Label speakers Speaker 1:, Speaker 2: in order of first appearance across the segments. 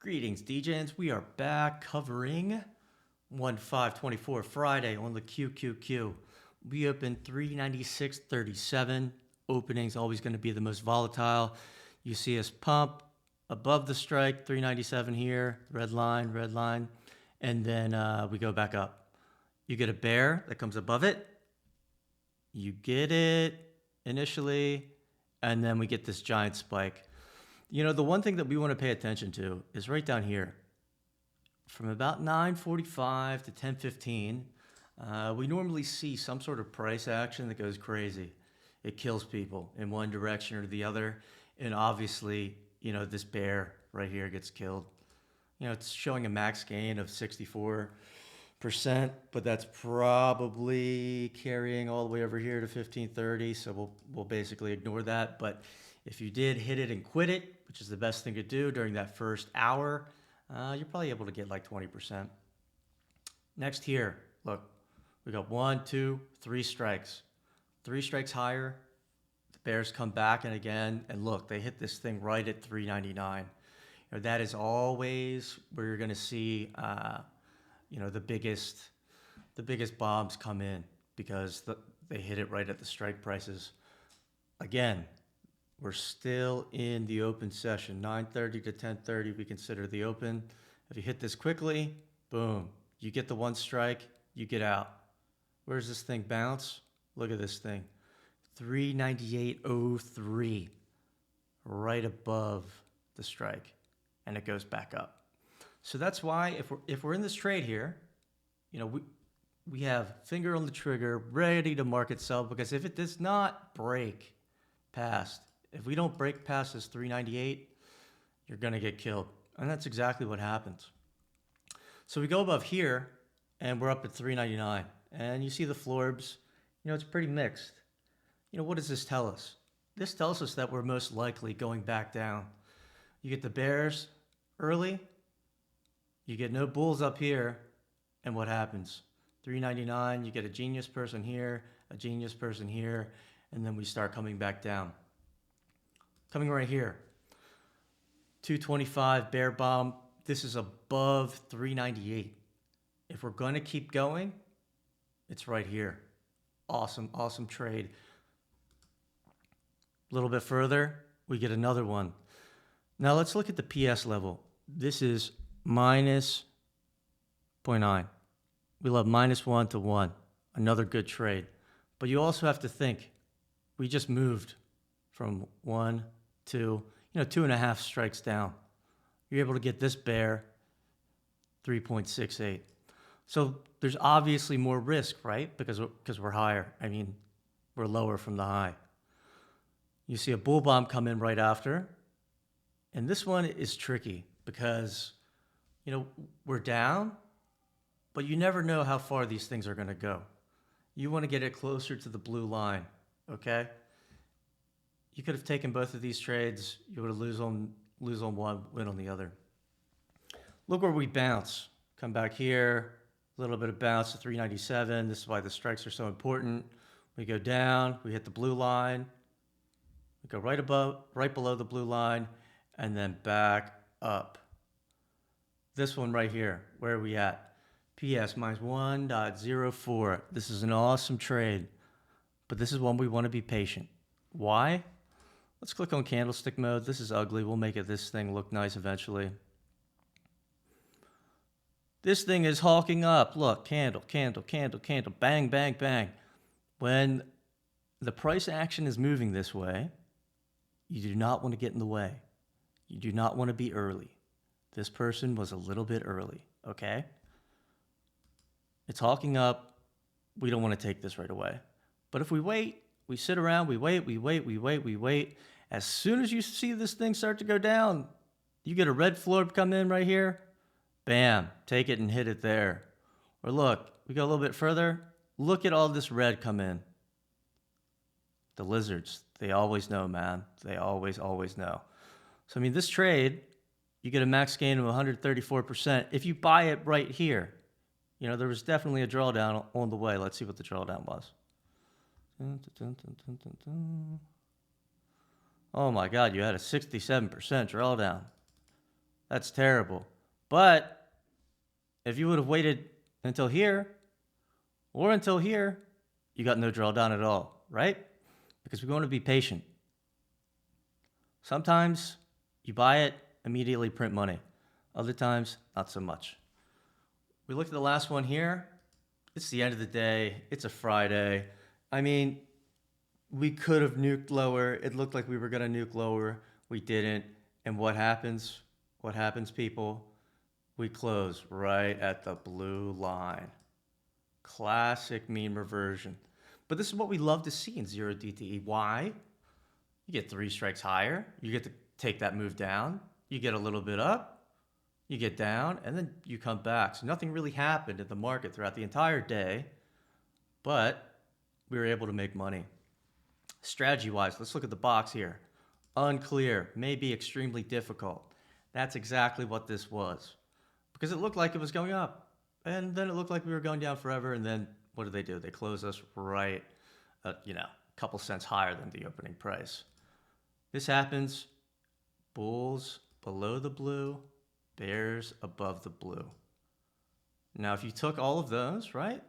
Speaker 1: Greetings, DJs. We are back covering 1/5/24 Friday on the QQQ. We opened 396.37. Opening's always going to be the most volatile. You see us pump above the strike, 397 here, red line, and then we go back up. You get a bear that comes above it. You get it initially, and then we get this giant spike. You know, the one thing that we want to pay attention to is right down here. From about 9:45 to 10:15, we normally see some sort of price action that goes crazy. It kills people in one direction or the other. And obviously, you know, this bear right here gets killed. You know, it's showing a max gain of 64%, but that's probably carrying all the way over here to 1530. So we'll basically ignore that. But if you did hit it and quit it, which is the best thing to do during that first hour, you're probably able to get like 20%. Next here, look, we got 1, 2, 3 strikes. 3 strikes higher, the bears come back and again, and look, they hit this thing right at 399. You know, that is always where you're going to see, you know, the biggest bombs come in because they hit it right at the strike prices. Again, we're still in the open session, 9:30 to 10:30. We consider the open. If you hit this quickly, boom, you get the one strike, you get out. Where does this thing bounce? Look at this thing, 398.03, right above the strike, and it goes back up. So that's why if we're in this trade here, you know, we have finger on the trigger, ready to market sell, because if it does not break past, if we don't break past this 398, you're going to get killed. And that's exactly what happens. So we go above here, and we're up at 399. And you see the florbs. You know, it's pretty mixed. You know, what does this tell us? This tells us that we're most likely going back down. You get the bears early. You get no bulls up here. And what happens? 399, you get a genius person here, a genius person here, and then we start coming back down. Coming right here, 225 bear bomb. This is above 398. If we're going to keep going, it's right here. Awesome, awesome trade. A little bit further, we get another one. Now let's look at the PS level. This is minus 0.9. We love -1 to 1. Another good trade. But you also have to think, we just moved from 1 to, 2.5 strikes down. You're able to get this bear 3.68. So there's obviously more risk, right? Because we're higher. I mean, we're lower from the high. You see a bull bomb come in right after. And this one is tricky because, we're down, but you never know how far these things are going to go. You want to get it closer to the blue line, okay? You could have taken both of these trades. You would have lose on one, win on the other. Look where we bounce. Come back here. A little bit of bounce to 397. This is why the strikes are so important. We go down. We hit the blue line. We go right below the blue line, and then back up. This one right here. Where are we at? PS -1.04. This is an awesome trade, but this is one we want to be patient. Why? Let's click on candlestick mode. This is ugly. We'll make this thing look nice eventually. This thing is hawking up. Look, candle, bang, bang, bang. When the price action is moving this way, you do not want to get in the way. You do not want to be early. This person was a little bit early, okay? It's hawking up. We don't want to take this right away. But if we wait, we sit around, we wait. As soon as you see this thing start to go down, you get a red florb come in right here. Bam, take it and hit it there. Or look, we go a little bit further. Look at all this red come in. The lizards, they always know, man. They always know. So, I mean, this trade, you get a max gain of 134% if you buy it right here. There was definitely a drawdown on the way. Let's see what the drawdown was. Oh my God, you had a 67% drawdown. That's terrible. But if you would have waited until here or until here, you got no drawdown at all, right? Because we want to be patient. Sometimes you buy it, immediately print money. Other times, not so much. We look at the last one here. It's the end of the day. It's a Friday. I mean, we could have nuked lower. It looked like we were going to nuke lower. We didn't. And what happens? What happens, people? We close right at the blue line. Classic mean reversion. But this is what we love to see in 0DTE. Why? You get 3 strikes higher. You get to take that move down. You get a little bit up. You get down. And then you come back. So nothing really happened in the market throughout the entire day. But we were able to make money. Strategy-wise, let's look at the box here. Unclear. May be extremely difficult. That's exactly what this was. Because it looked like it was going up. And then it looked like we were going down forever. And then what did they do? They closed us right, a couple cents higher than the opening price. This happens. Bulls below the blue, bears above the blue. Now, if you took all of those, right,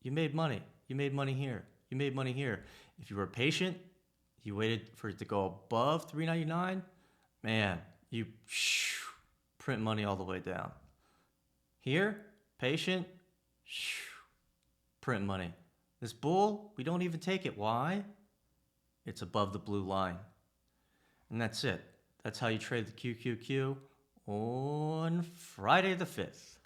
Speaker 1: you made money. You made money here. You made money here. If you were patient, you waited for it to go above 399, man, you print money all the way down. Here, patient, print money. This bull, we don't even take it. Why? It's above the blue line. And that's it. That's how you trade the QQQ on Friday the 5th.